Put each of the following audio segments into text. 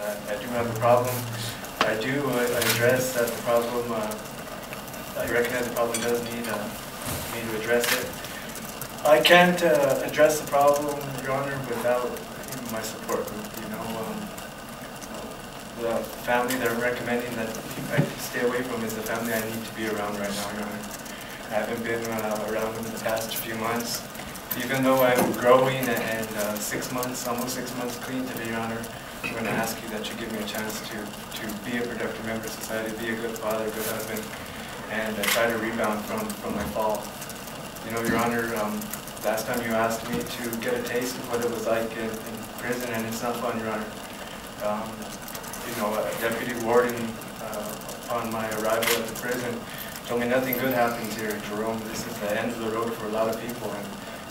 I do have a problem. I do address that the problem, I recognize the problem does need me to address it. I can't address the problem, Your Honor, without my support group. You know, the family they're recommending that I stay away from is the family I need to be around right now, Your Honor. I haven't been around them in the past few months. Even though I'm growing and 6 months, almost 6 months clean today, Your Honor, I'm going to ask you that you give me a chance to be a productive member of society, be a good father, a good husband, and try to rebound from my fall. You know, Your Honor, last time you asked me to get a taste of what it was like in prison, and it's not fun, Your Honor. You know, a deputy warden, upon my arrival at the prison, told me nothing good happens here in Jerome. This is the end of the road for a lot of people, and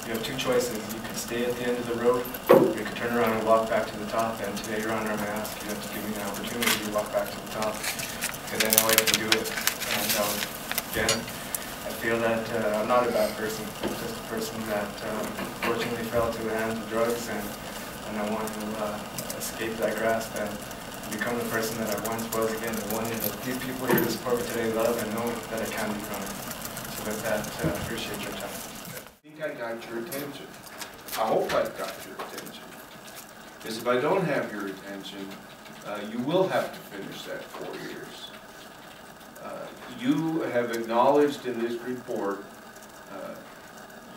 you have two choices. You can stay at the end of the road, or you can turn around and walk back to the top. And today, Your Honor, I'm going to ask you to give me an opportunity to walk back to the top, because I know I can do it. And again, I feel that I'm not a bad person. I'm just a person that fortunately fell to the hands of drugs, and I want to escape that grasp and become the person that I once was again, the one that these people here to support me today love and know that I can be from it. So with that, appreciate your time. I think I got your attention. I hope I've got your attention. Because if I don't have your attention, you will have to finish that 4 years. You have acknowledged in this report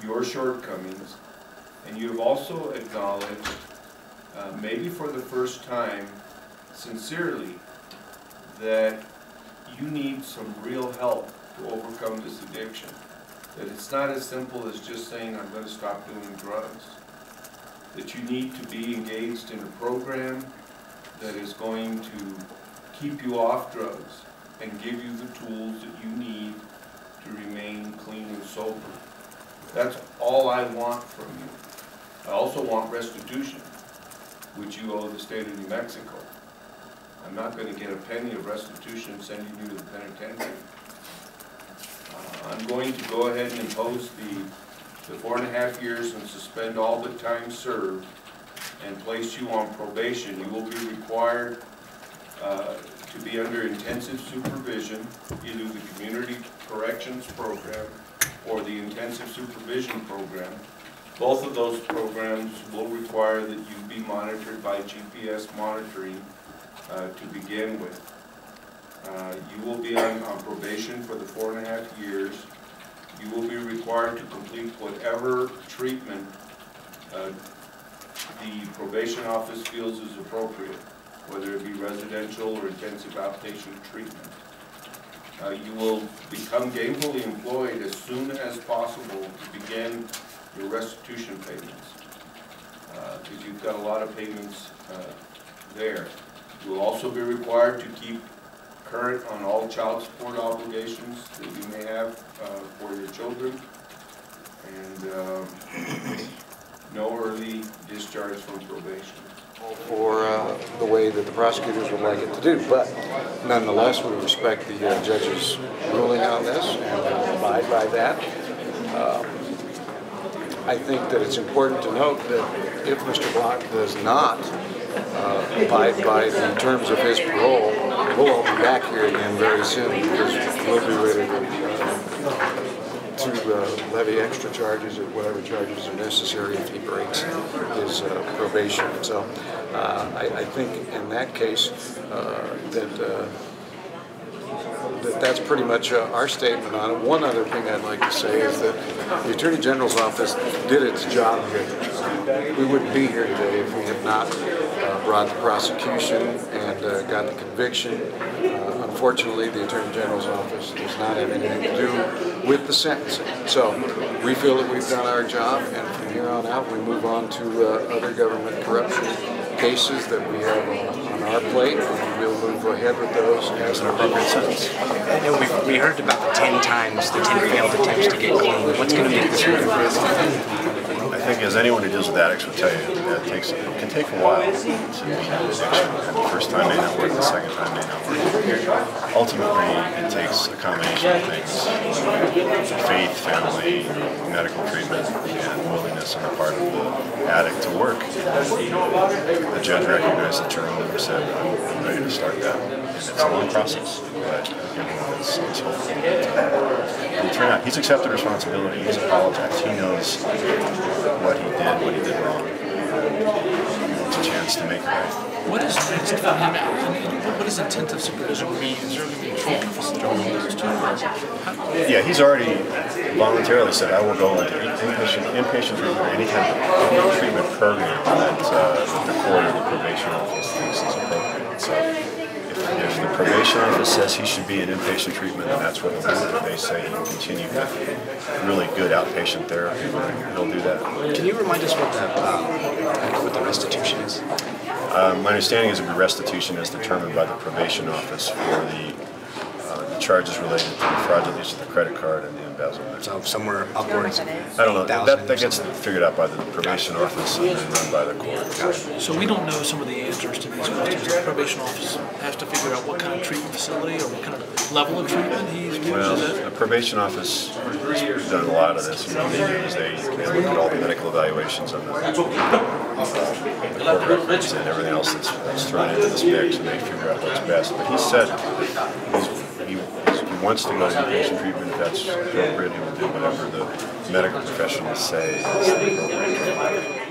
your shortcomings, and you've also acknowledged, maybe for the first time, sincerely, that you need some real help to overcome this addiction. That it's not as simple as just saying, I'm going to stop doing drugs. That you need to be engaged in a program that is going to keep you off drugs and give you the tools that you need to remain clean and sober. That's all I want from you. I also want restitution, which you owe the state of New Mexico. I'm not going to get a penny of restitution sending you to the penitentiary. I'm going to go ahead and impose the 4.5 years and suspend all but time served and place you on probation. You will be required to be under intensive supervision, either the Community Corrections Program or the Intensive Supervision Program. Both of those programs will require that you be monitored by GPS monitoring to begin with. You will be on probation for the 4.5 years. You will be required to complete whatever treatment the probation office feels is appropriate, whether it be residential or intensive outpatient treatment. You will become gainfully employed as soon as possible to begin your restitution payments, because you've got a lot of payments there. You will also be required to keep current on all child support obligations that you may have for your children, and no early discharge from probation. For the way that the prosecutors would like it to do, but nonetheless we respect the judge's ruling on this and abide by that. I think that it's important to note that if Mr. Block does not abide by the terms of his parole, we'll all be back here again very soon, because we'll be ready to levy extra charges or whatever charges are necessary if he breaks his probation. So I think in that case that's pretty much our statement on it. One other thing I'd like to say is that the Attorney General's office did its job here. We wouldn't be here today if we had not brought the prosecution and got the conviction. Unfortunately, the Attorney General's office does not have anything to do with the sentencing. So we feel that we've done our job, and from here on out we move on to other government corruption cases that we have on our plate, and we'll move ahead with those as an appropriate sentence. And we heard about the 10 times, the 10 failed attempts to get clean. What's going to make this really? I think as anyone who deals with addicts will tell you, that it can take a while to beat an addiction, and the first time may not work, the second time may not work. Ultimately, it takes a combination of things: faith, family, medical treatment, and willingness on the part of the addict to work. The judge recognized that Jerome said, "I'm ready to start that." And it's a long process, but it's hopeful that it'll turn out. He's accepted responsibility. He's apologized. He knows what he did wrong. He wants a chance to make it right. What is next for him? What does intensive supervision mean? Is there going to be a treatment facility? Yeah, he's already voluntarily said, I will go into inpatient treatment or any kind of treatment program that the court or the probation office thinks is appropriate. So if the probation office says he should be in inpatient treatment, then that's what he'll do. If they say he can continue with really good outpatient therapy, he'll do that. Can you remind us what the restitution is? My understanding is it would be restitution as determined by the probation office for the charges related to the fraudulent use of the credit card and the embezzlement. So somewhere upwards. I don't know. That gets figured out by the probation office and then run by the court. So we don't know some of the answers to these questions. The probation office has to figure out what kind of treatment facility or what kind of level of treatment he's used. Well, the probation office has done a lot of this. And what they do is they look at all the medical evaluations and the court records and everything else that's thrown into this mix, and they figure out what's best. But he said he wants to go to inpatient treatment. If that's appropriate, he will do whatever the medical professionals say is the appropriate treatment.